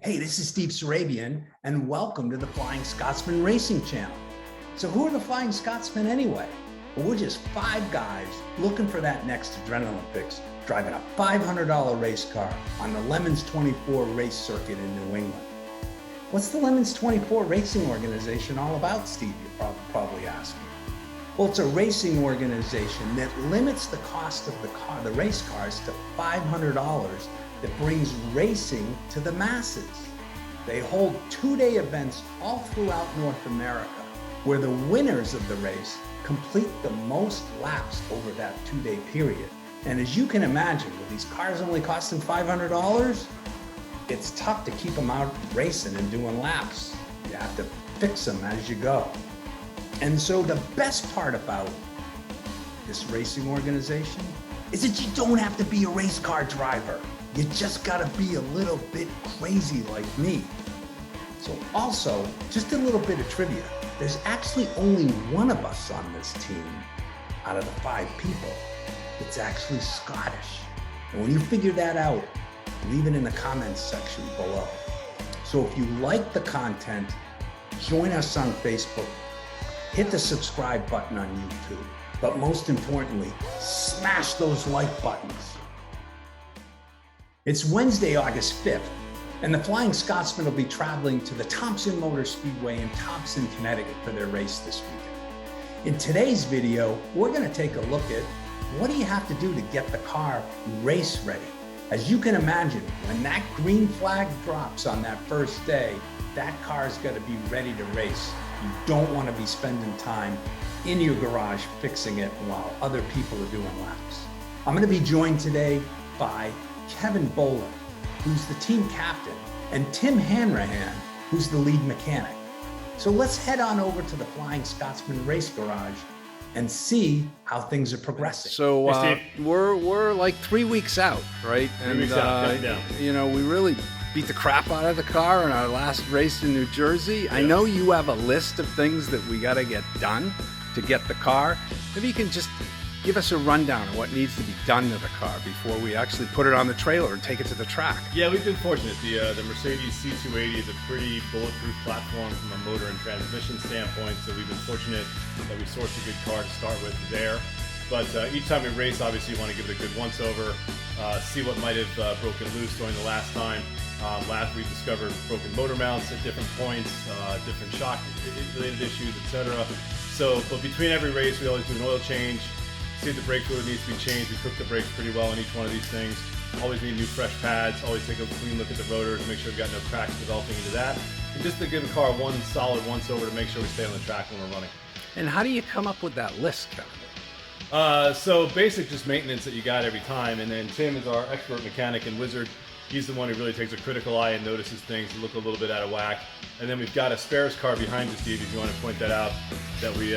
Hey, this is Steve Sarabian, and welcome to the Flying Scotsmen Racing Channel. So who are the Flying Scotsmen anyway? Well, we're just 5 guys looking for that next adrenaline fix, driving a $500 race car on the Lemons24 race circuit in New England. What's the Lemons24 racing organization all about, Steve, you're probably asking? Well, it's a racing organization that limits the cost of the race cars to $500 that brings racing to the masses. They hold 2-day events all throughout North America, where the winners of the race complete the most laps over that 2-day period. And as you can imagine, with these cars only costing $500, it's tough to keep them out racing and doing laps. You have to fix them as you go. And so the best part about this racing organization is that you don't have to be a race car driver. You just gotta be a little bit crazy like me. So also, just a little bit of trivia. There's actually only one of us on this team out of the 5 people that's actually Scottish. And when you figure that out, leave it in the comments section below. So if you like the content, join us on Facebook, hit the subscribe button on YouTube, but most importantly, smash those like buttons. It's Wednesday, August 5th, and the Flying Scotsmen will be traveling to the Thompson Motor Speedway in Thompson, Connecticut for their race this weekend. In today's video, we're gonna take a look at what do you have to do to get the car race ready. As you can imagine, when that green flag drops on that first day, that car is gonna be ready to race. You don't wanna be spending time in your garage fixing it while other people are doing laps. I'm gonna be joined today by Kevin Bowler, who's the team captain, and Tim Hanrahan, who's the lead mechanic. So let's head on over to the Flying Scotsman Race Garage and see how things are progressing. So we're like 3 weeks out, right? 3 weeks out, yeah. You know, we really beat the crap out of the car in our last race in New Jersey. Yeah. I know you have a list of things that we got to get done to get the car. Maybe you can just give us a rundown of what needs to be done to the car before we actually put it on the trailer and take it to the track. Yeah, we've been fortunate. The Mercedes C280 is a pretty bulletproof platform from a motor and transmission standpoint, so we've been fortunate that we sourced a good car to start with there. But each time we race, obviously you want to give it a good once-over, see what might have broken loose during the last time. Last we discovered broken motor mounts at different points, different shock-related issues, etc. So, but between every race, we always do an oil change, see if the brake fluid needs to be changed. We cook the brakes pretty well on each one of these things. Always need new fresh pads. Always take a clean look at the rotors, make sure we've got no cracks developing into that. And just to give the car one solid once over to make sure we stay on the track when we're running. And how do you come up with that list, Kevin? So basic just maintenance that you got every time. And then Tim is our expert mechanic and wizard. He's the one who really takes a critical eye and notices things that look a little bit out of whack. And then we've got a spares car behind you, Steve, if you want to point that out, that we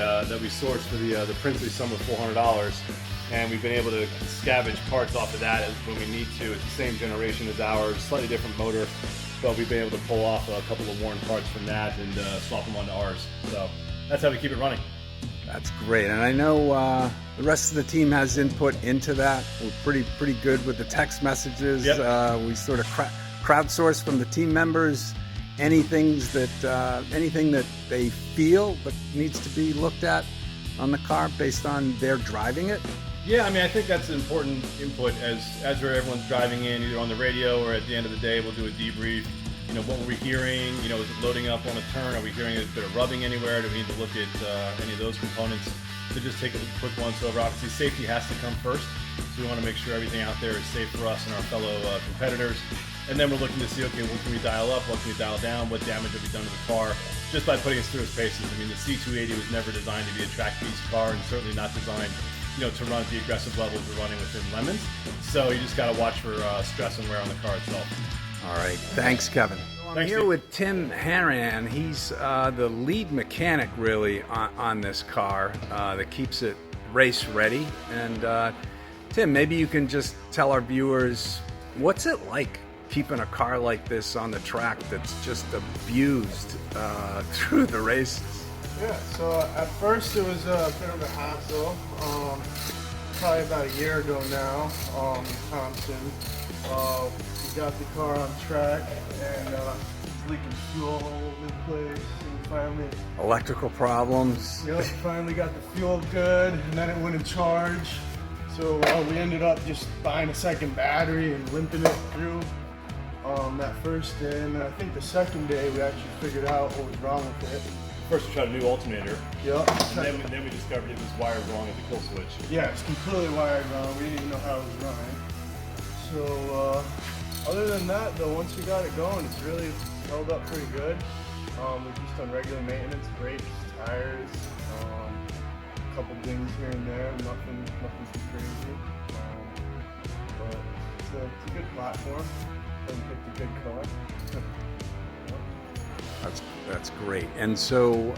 sourced for the princely sum of $400. And we've been able to scavenge parts off of that when we need to. It's the same generation as ours, slightly different motor, but we've been able to pull off a couple of worn parts from that and swap them onto ours. So that's how we keep it running. That's great, and I know the rest of the team has input into that. We're pretty good with the text messages. Yep. We sort of crowdsource from the team members anything that they feel that needs to be looked at on the car based on their driving it. Yeah, I mean, I think that's an important input as everyone's driving in, either on the radio or at the end of the day, we'll do a debrief. You know, what were we hearing? You know, is it loading up on a turn? Are we hearing a bit of rubbing anywhere? Do we need to look at any of those components? So just take a quick once over. Obviously, safety has to come first. So we want to make sure everything out there is safe for us and our fellow competitors. And then we're looking to see, okay, what can we dial up? What can we dial down? What damage have we done to the car? Just by putting us through its paces. I mean, the C280 was never designed to be a track piece car, and certainly not designed, you know, to run at the aggressive levels we're running within Lemons. So you just got to watch for stress and wear on the car itself. All right, thanks, Kevin. I'm here with Tim Hanrahan. He's the lead mechanic, really, on this car that keeps it race ready. And Tim, maybe you can just tell our viewers, what's it like keeping a car like this on the track that's just abused through the races? Yeah, so at first it was a bit of a hassle. probably about a year ago now, in Thompson. We got the car on track and it's leaking fuel all over the place. And finally, Electrical problems. yep, finally got the fuel good, and then it wouldn't charge. So we ended up just buying a second battery and limping it through that first day. And then I think the second day we actually figured out what was wrong with it. First we tried a new alternator. Yep. And then we discovered it was wired wrong at the kill switch. Yeah, it's completely wired wrong. We didn't even know how it was running. So other than that, though, once we got it going, it's really held up pretty good. We've just done regular maintenance, brakes, tires, a couple dings here and there, nothing too crazy. But it's a good platform. And picked a good car. That's great. And so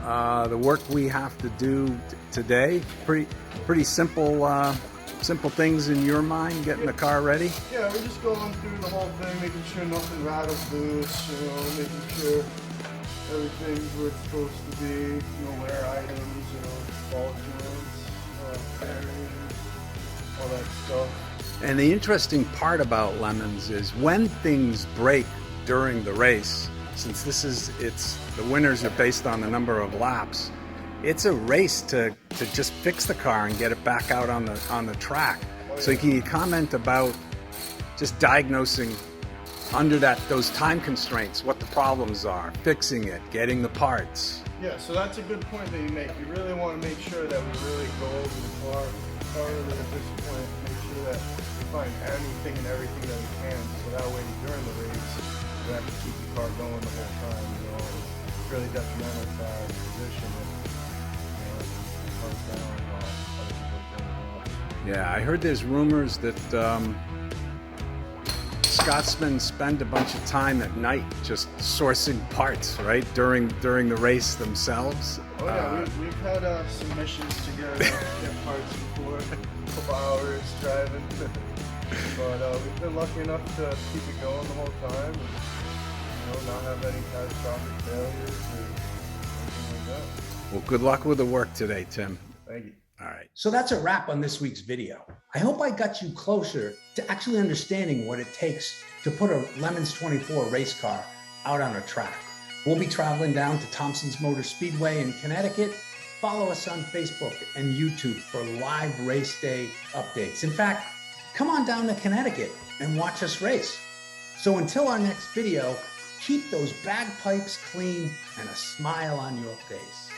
the work we have to do today, pretty simple simple things in your mind, getting the car ready? Yeah, we're just going through the whole thing, making sure nothing rattles loose, making sure everything's where it's supposed to be, no wear items, ball joints, bearings, all that stuff. And the interesting part about Lemons is when things break during the race, since the winners are based on the number of laps, it's a race to just fix the car and get it back out on the track. Oh, yeah. So can you comment about just diagnosing under those time constraints what the problems are, fixing it, getting the parts? Yeah, so that's a good point that you make. You really want to make sure that we really go over the car thoroughly at this point, make sure that we find anything and everything that we can, so that way during the race we have to keep the car going the whole time. It's really detrimental to our position if the car's down while other people turn it off. Yeah, I heard there's rumors that Scotsmen spend a bunch of time at night just sourcing parts, right, during the race themselves. Oh yeah, we've had some missions to get parts before, a couple hours driving, but we've been lucky enough to keep it going the whole time and not have any catastrophic failures or anything like that. Well, good luck with the work today, Tim. Thank you. All right. So that's a wrap on this week's video. I hope I got you closer to actually understanding what it takes to put a Lemons24 race car out on a track. We'll be traveling down to Thompson's Motor Speedway in Connecticut. Follow us on Facebook and YouTube for live race day updates. In fact, come on down to Connecticut and watch us race. So until our next video, keep those bagpipes clean and a smile on your face.